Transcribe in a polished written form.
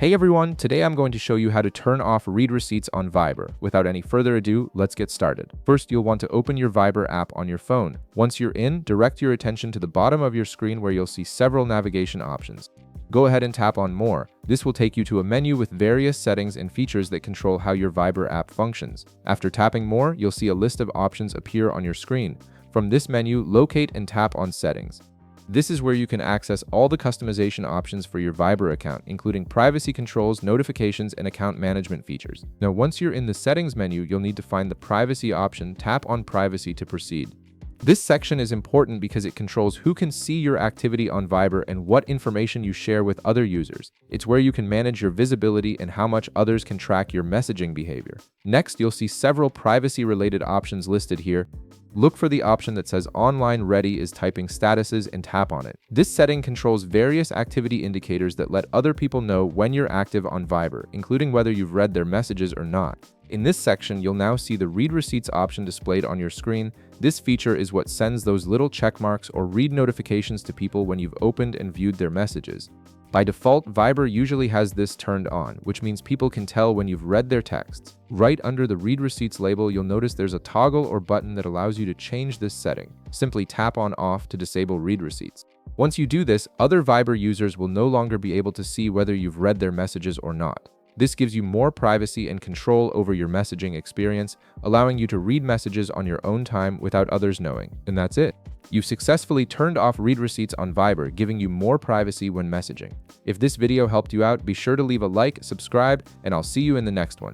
Hey everyone, today I'm going to show you how to turn off read receipts on Viber. Without any further ado, let's get started. First, you'll want to open your Viber app on your phone. Once you're in, direct your attention to the bottom of your screen where you'll see several navigation options. Go ahead and tap on More. This will take you to a menu with various settings and features that control how your Viber app functions. After tapping More, you'll see a list of options appear on your screen. From this menu, locate and tap on Settings. This is where you can access all the customization options for your Viber account, including privacy controls, notifications, and account management features. Now, once you're in the Settings menu, you'll need to find the Privacy option. Tap on Privacy to proceed. This section is important because it controls who can see your activity on Viber and what information you share with other users. It's where you can manage your visibility and how much others can track your messaging behavior. Next, you'll see several privacy-related options listed here. Look for the option that says Online Ready is typing statuses and tap on it. This setting controls various activity indicators that let other people know when you're active on Viber, including whether you've read their messages or not. In this section, you'll now see the Read Receipts option displayed on your screen. This feature is what sends those little check marks or read notifications to people when you've opened and viewed their messages. By default, Viber usually has this turned on, which means people can tell when you've read their texts. Right under the Read Receipts label, you'll notice there's a toggle or button that allows you to change this setting. Simply tap on Off to disable Read Receipts. Once you do this, other Viber users will no longer be able to see whether you've read their messages or not. This gives you more privacy and control over your messaging experience, allowing you to read messages on your own time without others knowing. And that's it. You've successfully turned off read receipts on Viber, giving you more privacy when messaging. If this video helped you out, be sure to leave a like, subscribe, and I'll see you in the next one.